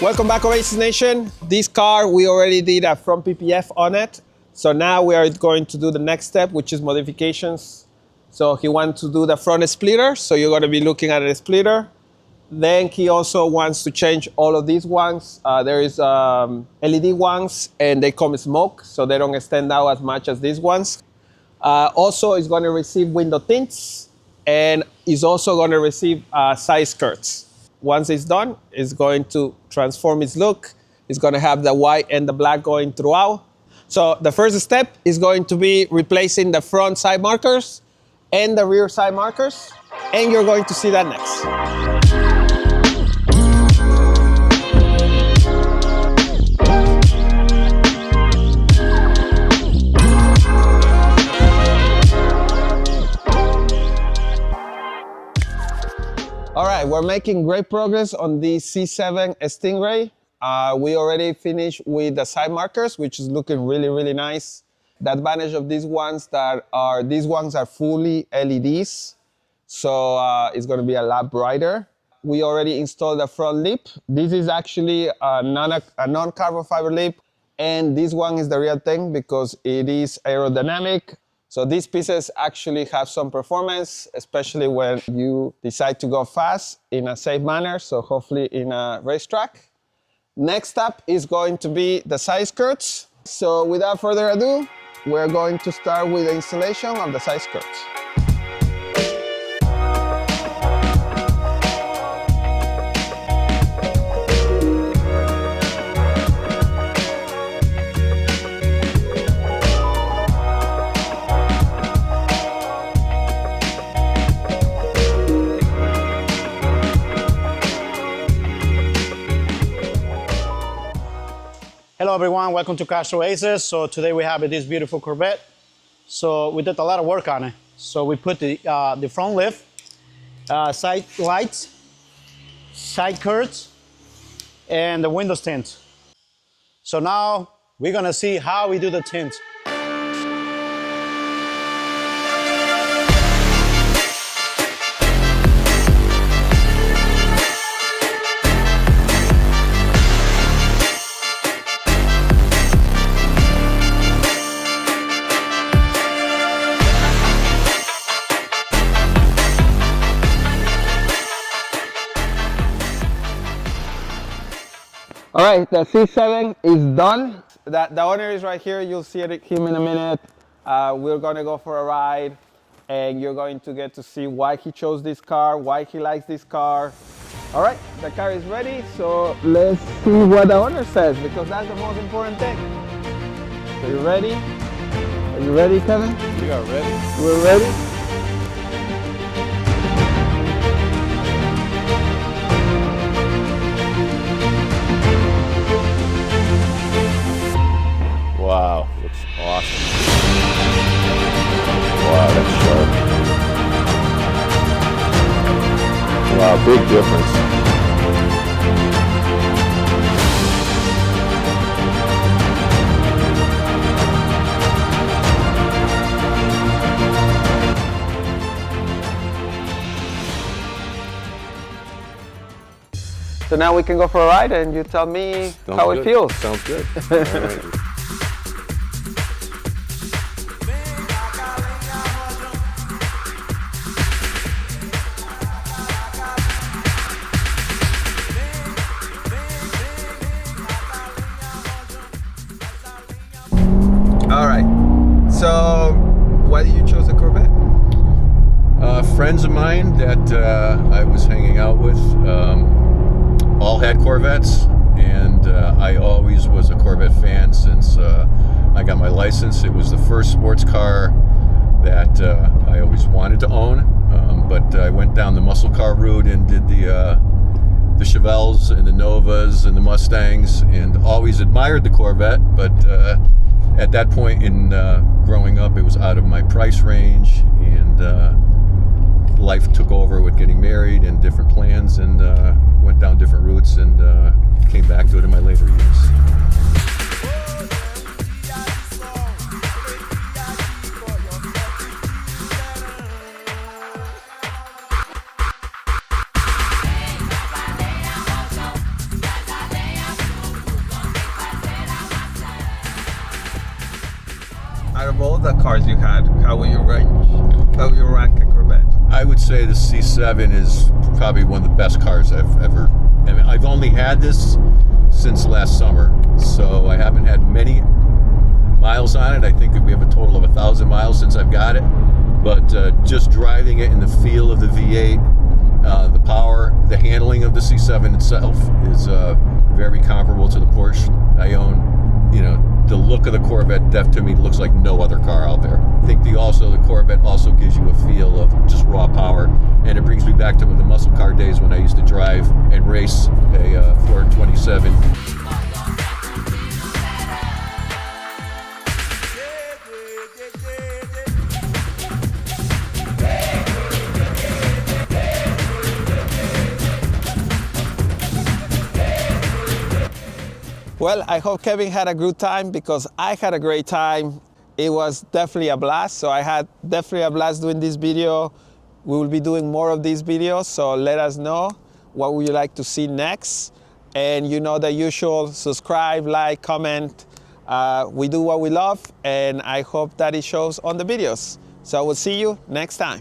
Welcome back, Oasis Nation. This car, we already did a front PPF on it. So now we are going to do the next step, which is modifications. So he wants to do the front splitter. So you're going to be looking at a splitter. Then he also wants to change all of these ones. There is LED ones and they come smoke, so they don't extend out as much as these ones. Also, it's going to receive window tints and is also going to receive side skirts. Once it's done, it's going to transform its look. It's going to have the white and the black going throughout. So the first step is going to be replacing the front side markers and the rear side markers, and you're going to see that next. All right, we're making great progress on the C7 Stingray. We already finished with the side markers, which is looking really, really nice. The advantage of these ones are fully LEDs, so it's going to be a lot brighter. We already installed the front lip. This is actually a non-carbon fiber lip, and this one is the real thing because it is aerodynamic. So these pieces actually have some performance, especially when you decide to go fast in a safe manner, so hopefully in a racetrack. Next up is going to be the side skirts. So without further ado, we're going to start with the installation of the side skirts. Hello everyone, welcome to Castro Oasis. So today we have this beautiful Corvette. So we did a lot of work on it. So we put the front lift, side lights, side curtains, and the windows tint. So now we're gonna see how we do the tint. All right, the C7 is done. The owner is right here. You'll see him in a minute. We're going to go for a ride, and you're going to get to see why he chose this car, why he likes this car. All right, the car is ready, so let's see what the owner says, because that's the most important thing. So you ready? Are you ready, Kevin? We are ready. We're ready? Wow, looks awesome. Wow, that's sharp. Wow, big difference. So now we can go for a ride and you tell me how it feels. Sounds good. All right. All right, so why did you choose the Corvette? Friends of mine that I was hanging out with all had Corvettes, and I always was a Corvette fan since I got my license. It was the first sports car that I always wanted to own, but I went down the muscle car route and did the Chevelles and the Novas and the Mustangs, and always admired the Corvette, but at that point in growing up, it was out of my price range, and life took over with getting married and different plans, and went down different routes, and came back to it in my later years. of all the cars you had, how will you rank a Corvette? I would say the C7 is probably one of the best cars I've ever. I mean, I've only had this since last summer, so I haven't had many miles on it. I think that we have a total of 1,000 miles since I've got it. But just driving it in the feel of the V8, the power, the handling of the C7 itself is very comparable to the Porsche I own. You know, the look of the Corvette, to me, looks like no other car out there. I think the Corvette also gives you a feel of just raw power, and it brings me back to the muscle car days when I used to drive and race a Ford 27. Well, I hope Kevin had a good time because I had a great time. It was definitely a blast. So I had definitely a blast doing this video. We will be doing more of these videos. So let us know what would you like to see next. And you know the usual, subscribe, like, comment. We do what we love, and I hope that it shows on the videos. So I will see you next time.